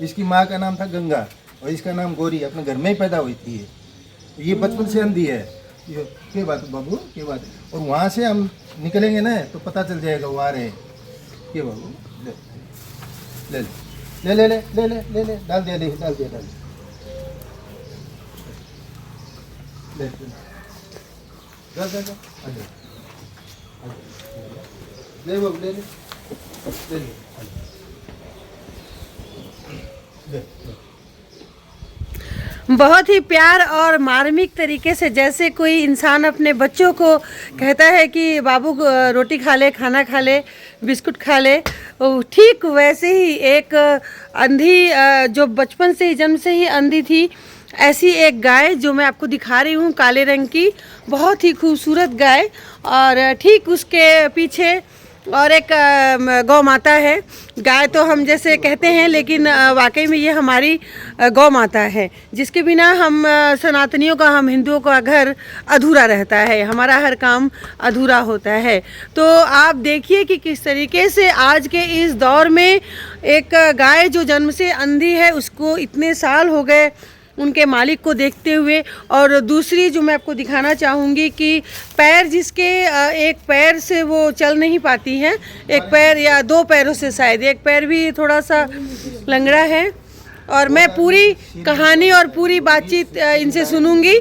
इसकी माँ का नाम था गंगा और इसका नाम गौरी, अपने घर में ही पैदा हुई थी ये बचपन से अंधी है। ये क्या बात है बाबू, क्या बात है। और वहाँ से हम निकलेंगे ना तो पता चल जाएगा वो आ रहे हैं। क्या बाबू, ले ले ले ले ले ले ले ले डाल दिया, ले डाल दिया, डाल दिया, ले जा जा जा, ले बाबू, ले ले ले ले। बहुत ही प्यार और मार्मिक तरीके से, जैसे कोई इंसान अपने बच्चों को कहता है कि बाबू रोटी खा ले, खाना खा ले, बिस्कुट खा ले, ठीक वैसे ही एक अंधी जो बचपन से ही, जन्म से ही अंधी थी, ऐसी एक गाय जो मैं आपको दिखा रही हूँ, काले रंग की, बहुत ही खूबसूरत गाय। और ठीक उसके पीछे और एक गौ माता है। गाय तो हम जैसे कहते हैं, लेकिन वाकई में ये हमारी गौ माता है, जिसके बिना हम सनातनियों का, हम हिंदुओं का घर अधूरा रहता है, हमारा हर काम अधूरा होता है। तो आप देखिए कि किस तरीके से आज के इस दौर में एक गाय जो जन्म से अंधी है, उसको इतने साल हो गए उनके मालिक को देखते हुए। और दूसरी जो मैं आपको दिखाना चाहूँगी कि पैर जिसके एक पैर से वो चल नहीं पाती हैं, एक पैर या दो पैरों से, शायद एक पैर भी थोड़ा सा लंगड़ा है। और मैं पूरी कहानी और पूरी बातचीत इनसे सुनूंगी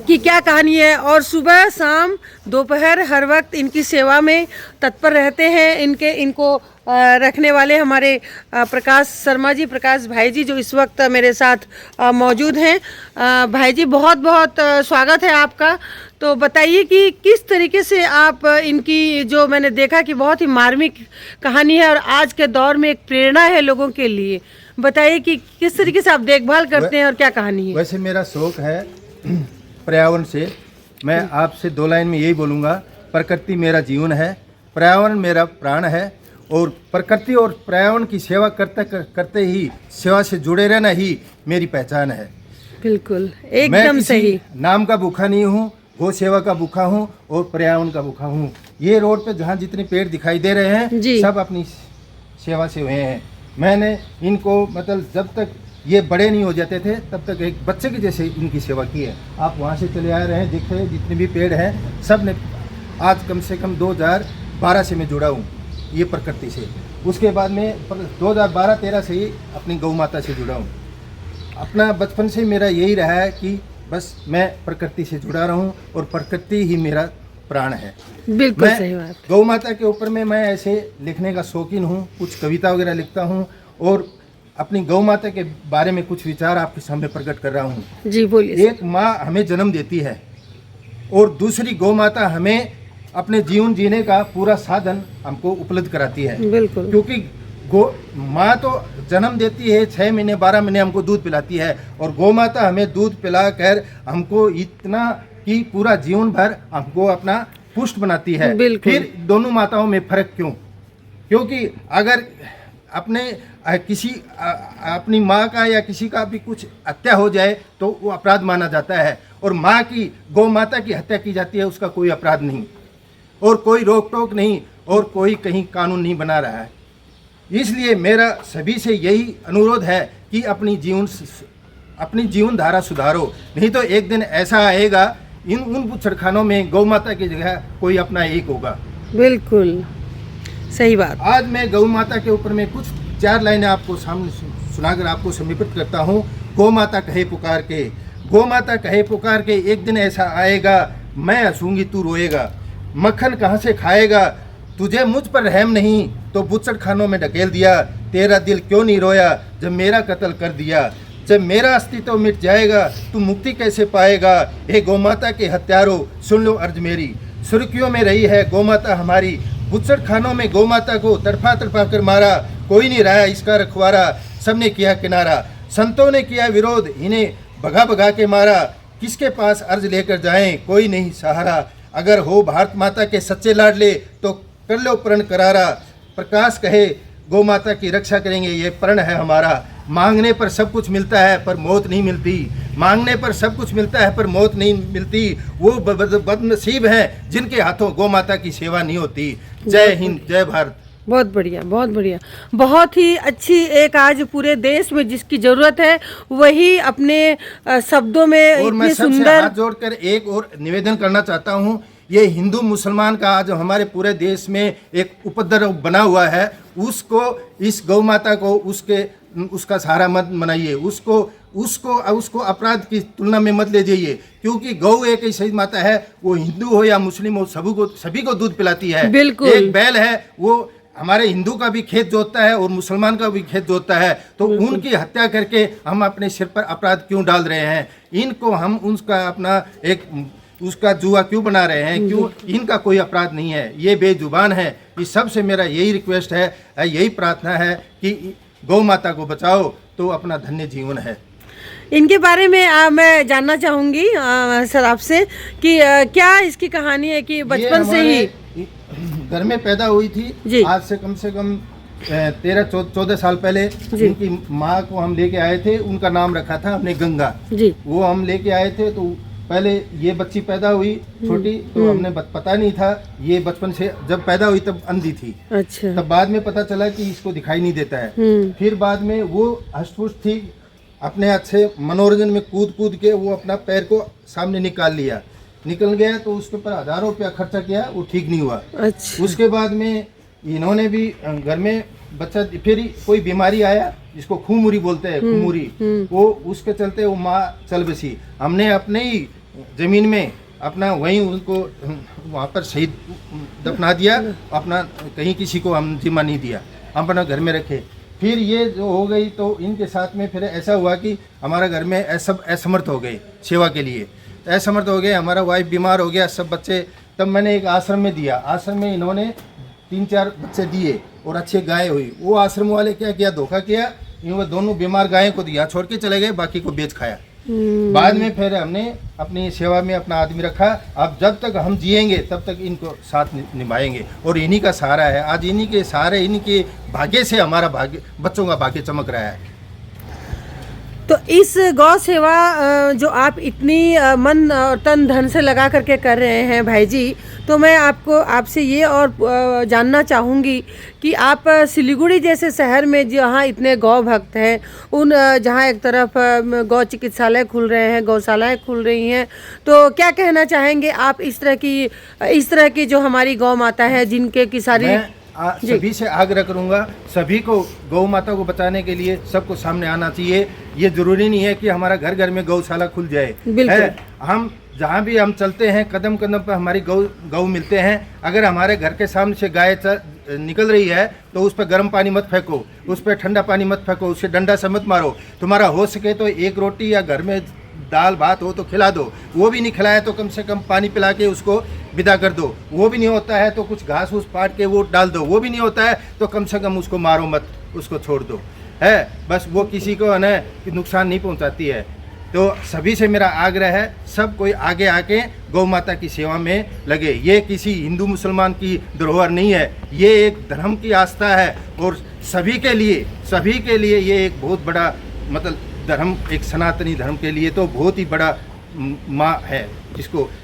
कि क्या कहानी है। और सुबह शाम दोपहर हर वक्त इनकी सेवा में तत्पर रहते हैं। इनको रखने वाले हमारे प्रकाश शर्मा जी, प्रकाश भाई जी, जो इस वक्त मेरे साथ मौजूद हैं। भाई जी, बहुत बहुत स्वागत है आपका। तो बताइए कि किस तरीके से आप इनकी, जो मैंने देखा कि बहुत ही मार्मिक कहानी है और आज के दौर में एक प्रेरणा है लोगों के लिए, बताइए कि किस तरीके से आप देखभाल करते हैं और क्या कहानी है। वैसे मेरा शौक है पर्यावरण से। मैं आपसे दो लाइन में यही बोलूँगा, प्रकृति मेरा जीवन है, पर्यावरण मेरा प्राण है। और प्रकृति और पर्यावरण की सेवा करते करते ही, सेवा से जुड़े रहना ही मेरी पहचान है। बिल्कुल, एकदम सही। नाम का भूखा नहीं हूँ, गौ सेवा का भूखा हूँ और पर्यावरण का भूखा हूँ। ये रोड पे जहाँ जितने पेड़ दिखाई दे रहे हैं, सब अपनी सेवा से हुए हैं। मैंने इनको मतलब जब तक ये बड़े नहीं हो जाते थे तब तक एक बच्चे के जैसे इनकी सेवा की है। आप वहाँ से चले आ रहे हैं, देख रहे हैं जितने भी पेड़ हैं, सब ने आज कम से कम 2012 से मैं जुड़ा हूँ ये प्रकृति से। उसके बाद में 2012-13 से ही अपनी गौ माता से जुड़ा हूँ। अपना बचपन से मेरा यही रहा है कि बस मैं प्रकृति से जुड़ा रहूँ और प्रकृति ही मेरा प्राण है। बिल्कुल सही बात। गौ माता के ऊपर में मैं ऐसे लिखने का शौकीन हूँ, कुछ कविता वगैरह लिखता हूँ और अपनी गौ माता के बारे में कुछ विचार आपके सामने प्रकट कर रहा हूँ। जी बोलिए। एक माँ हमें जन्म देती है और दूसरी गौ माता हमें अपने जीवन जीने का पूरा साधन हमको उपलब्ध कराती है। बिल्कुल। क्योंकि गौ माँ तो जन्म देती है, 6 महीने 12 महीने हमको दूध पिलाती है और गौ माता हमें दूध पिला कर हमको इतना कि पूरा जीवन भर हमको अपना पुष्ट बनाती है। फिर दोनों माताओं में फर्क क्यों? क्योंकि अगर अपने किसी अपनी माँ का या किसी का भी कुछ हत्या हो जाए तो वो अपराध माना जाता है, और माँ की, गौ माता की हत्या की जाती है, उसका कोई अपराध नहीं और कोई रोक टोक नहीं और कोई कहीं कानून नहीं बना रहा है। इसलिए मेरा सभी से यही अनुरोध है कि अपनी जीवन धारा सुधारो, नहीं तो एक दिन ऐसा आएगा उन बुच्छड़खानों में गौ माता की जगह कोई अपना एक होगा। बिल्कुल सही बात। आज मैं गौ माता के ऊपर में कुछ 4 लाइनें आपको सामने सुनाकर आपको समर्पित करता हूँ। गौ माता कहे पुकार के, गौ माता कहे पुकार के, एक दिन ऐसा आएगा मैं हंसूंगी तू रोएगा, मक्खन कहाँ से खाएगा, तुझे मुझ पर रहम नहीं तो बुच्चड़ खानों में ढकेल दिया, तेरा दिल क्यों नहीं रोया जब मेरा कत्ल कर दिया, जब मेरा अस्तित्व मिट जाएगा तू मुक्ति कैसे पाएगा, हे गौ माता के हत्यारों सुन लो अर्ज मेरी, सुर्खियों में रही है गौ माता हमारी, बुच्चड़ खानों में गौ माता को तड़फा तड़फा कर मारा, कोई नहीं रहा इसका रखवारा, सबने किया किनारा, संतों ने किया विरोध, इन्हें भगा भगा के मारा, किसके पास अर्ज लेकर जाएं कोई नहीं सहारा, अगर हो भारत माता के सच्चे लाडले तो कर लो प्रण करारा, प्रकाश कहे गौ माता की रक्षा करेंगे ये प्रण है हमारा, मांगने पर सब कुछ मिलता है पर मौत नहीं मिलती, मांगने पर सब कुछ मिलता है पर मौत नहीं मिलती, वो बदनसीब हैं जिनके हाथों गौ माता की सेवा नहीं होती। जय हिंद, जय भारत, बहुत बढ़िया, बहुत बढ़िया। बहुत ही अच्छी एक आज पूरे देश में जिसकी जरूरत है वही अपने शब्दों में और मैं इतनी सबसे सुंदर। हाथ जोड़कर एक और निवेदन करना चाहता हूँ, ये हिंदू मुसलमान का आज हमारे पूरे देश में एक उपद्रव बना हुआ है, उसको, इस गौ माता को उसका सहारा मत बनाइए, उसको अपराध की तुलना में मत ले जाइए, क्योंकि गौ एक ऐसी माता है, वो हिंदू हो या मुस्लिम हो सभी को दूध पिलाती है। बिल्कुल। एक बैल है, वो हमारे हिंदू का भी खेत जोतता है और मुसलमान का भी खेत जोतता है, तो उनकी हत्या करके हम अपने सिर पर अपराध क्यों डाल रहे हैं? इनको हम उसका अपना एक उसका जुआ क्यों बना रहे हैं? क्यों? इनका कोई अपराध नहीं है, ये बेजुबान है। इस सबसे मेरा यही रिक्वेस्ट है, यही प्रार्थना है कि गौ माता को बचाओ तो अपना धन्य जीवन है। इनके बारे में मैं जानना चाहूंगी सर आपसे कि क्या इसकी कहानी है कि बचपन से ही घर में पैदा हुई थी जी। आज से कम 13-14 साल पहले। जी। उनकी माँ को हम लेके आए थे, उनका नाम रखा था हमने गंगा जी। वो हम लेके आए थे। तो पहले ये बच्ची पैदा हुई छोटी, तो हमने पता नहीं था, ये बचपन से जब पैदा हुई तब अंधी थी। अच्छा। तब बाद में पता चला कि इसको दिखाई नहीं देता है। फिर बाद में वो हष्ट-पुष्ट थी, अपने हाथ से मनोरंजन में कूद कूद के वो अपना पैर को सामने निकल गया, तो उसके ऊपर हजारों रुपया खर्चा किया, वो ठीक नहीं हुआ। अच्छा। उसके बाद में इन्होंने भी घर में बच्चा, फिर कोई बीमारी आया जिसको खूमुरी बोलते हैं, खूमुरी, वो उसके चलते वो माँ चल बसी। हमने अपने ही जमीन में अपना वहीं उनको वहाँ पर शहीद दफना दिया, अपना कहीं किसी को हम जिम्मा नहीं दिया, हम अपना घर में रखे। फिर ये जो हो गई तो इनके साथ में फिर ऐसा हुआ कि हमारा घर में सब असमर्थ हो गए, सेवा के लिए असमर्थ हो गए, हमारा वाइफ बीमार हो गया, सब बच्चे। तब मैंने एक आश्रम में दिया, आश्रम में इन्होंने 3-4 बच्चे दिए और अच्छे गाय हुई। वो आश्रम वाले क्या किया, धोखा किया, वो दोनों बीमार गायों को दिया, छोड़ के चले गए, बाकी को बेच खाया। बाद में फिर हमने अपनी सेवा में अपना आदमी रखा। अब जब तक हम जिएंगे तब तक इनको साथ निभाएंगे और इन्हीं का सहारा है। आज इन्हीं के सहारे, इन्हीं के भाग्य से हमारा भाग्य, बच्चों का भाग्य चमक रहा है। तो इस गौ सेवा जो आप इतनी मन और तन धन से लगा करके कर रहे हैं भाई जी, तो मैं आपसे ये और जानना चाहूँगी कि आप सिलीगुड़ी जैसे शहर में जहाँ इतने गौ भक्त हैं, जहाँ एक तरफ गौ चिकित्सालय खुल रहे हैं, गौशालाएँ खुल रही हैं, तो क्या कहना चाहेंगे आप इस तरह की जो हमारी गौ माता है, जिनके की सारी सभी से आग्रह करूंगा, सभी को गौ माता को बचाने के लिए सबको सामने आना चाहिए। ये जरूरी नहीं है कि हमारा घर घर में गौशाला खुल जाए, है। हम जहाँ भी हम चलते हैं, कदम कदम पर हमारी गौ मिलते हैं। अगर हमारे घर के सामने से गाय निकल रही है तो उस पर गर्म पानी मत फेंको, उस पर ठंडा पानी मत फेंको, उससे डंडा से मत मारो। तुम्हारा हो सके तो एक रोटी या घर में दाल भात हो तो खिला दो, वो भी नहीं खिलाया तो कम से कम पानी पिला के उसको विदा कर दो। वो भी नहीं होता है तो कुछ घास उस पाट के वो डाल दो, वो भी नहीं होता है तो कम से कम उसको मारो मत, उसको छोड़ दो, है। बस वो किसी को है ना नुकसान नहीं पहुंचाती है। तो सभी से मेरा आग्रह है, सब कोई आगे आके गौ माता की सेवा में लगे। ये किसी हिंदू मुसलमान की धरोहर नहीं है, ये एक धर्म की आस्था है और सभी के लिए ये एक बहुत बड़ा मतलब धर्म, एक सनातनी धर्म के लिए तो बहुत ही बड़ा माँ है,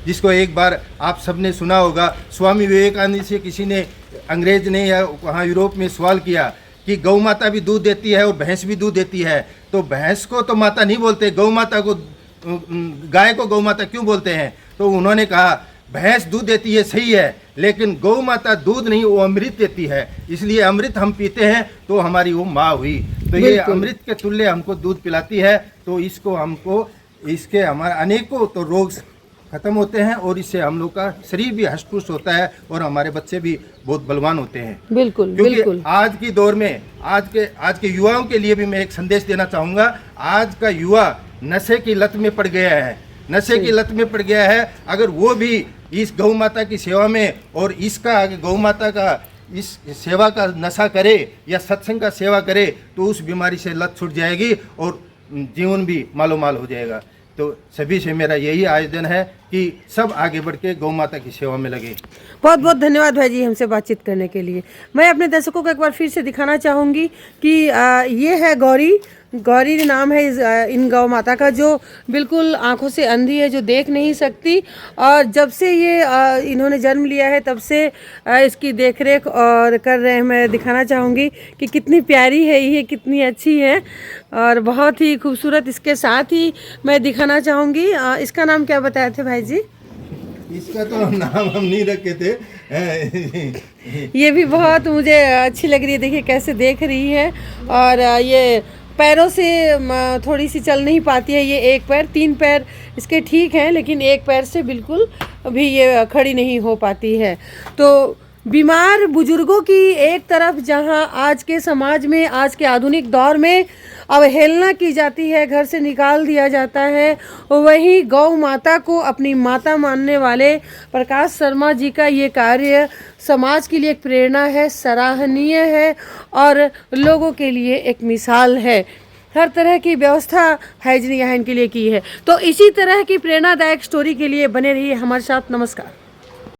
जिसको एक बार आप सबने सुना होगा। स्वामी विवेकानंद से किसी ने, अंग्रेज ने या वहाँ यूरोप में सवाल किया कि गौ माता भी दूध देती है और भैंस भी दूध देती है, तो भैंस को तो माता नहीं बोलते, गौ माता को, गाय को गौ माता क्यों बोलते हैं? तो उन्होंने कहा भैंस दूध देती है सही है, लेकिन गौ माता दूध नहीं, वो अमृत देती है, इसलिए अमृत हम पीते हैं तो हमारी वो माँ हुई। तो ये अमृत के तुल्य हमको दूध पिलाती है, तो इसके हमारे अनेकों तो रोग खत्म होते हैं और इससे हम लोग का शरीर भी हष्ट-पुष्ट होता है और हमारे बच्चे भी बहुत बलवान होते हैं। बिल्कुल, क्योंकि बिल्कुल। आज की दौर में आज के युवाओं के लिए भी मैं एक संदेश देना चाहूँगा। आज का युवा नशे की लत में पड़ गया है, अगर वो भी इस गौ माता की सेवा में और इसका गौ माता का इस सेवा का नशा करे या सत्संग का सेवा करे तो उस बीमारी से लत छूट जाएगी और जीवन भी मालोमाल हो जाएगा। तो सभी से मेरा यही आवेदन है कि सब आगे बढ़ के गौ माता की सेवा में लगे। बहुत बहुत धन्यवाद भाई जी हमसे बातचीत करने के लिए। मैं अपने दर्शकों को एक बार फिर से दिखाना चाहूँगी कि ये है गौरी, गौरी नाम है इन गौ माता का, जो बिल्कुल आंखों से अंधी है, जो देख नहीं सकती। और जब से ये इन्होंने जन्म लिया है तब से इसकी देखरेख और कर रहे हैं। मैं दिखाना चाहूँगी कि कितनी प्यारी है ये, कितनी अच्छी है और बहुत ही खूबसूरत। इसके साथ ही मैं दिखाना चाहूँगी, इसका नाम क्या बताए थे भाई जी? इसका तो नाम हम नहीं रखे थे। ये भी बहुत मुझे अच्छी लग रही है, देखिए कैसे देख रही है। और ये पैरों से थोड़ी सी चल नहीं पाती है, ये एक पैर, 3 पैर इसके ठीक हैं, लेकिन एक पैर से बिल्कुल भी ये खड़ी नहीं हो पाती है। तो बीमार बुजुर्गों की एक तरफ जहां आज के समाज में, आज के आधुनिक दौर में अवहेलना की जाती है, घर से निकाल दिया जाता है, वहीं गौ माता को अपनी माता मानने वाले प्रकाश शर्मा जी का ये कार्य समाज के लिए एक प्रेरणा है, सराहनीय है और लोगों के लिए एक मिसाल है। हर तरह की व्यवस्था भाई जी ने यहाँ इनके लिए की है। तो इसी तरह की प्रेरणादायक स्टोरी के लिए बने रहिए हमारे साथ। नमस्कार।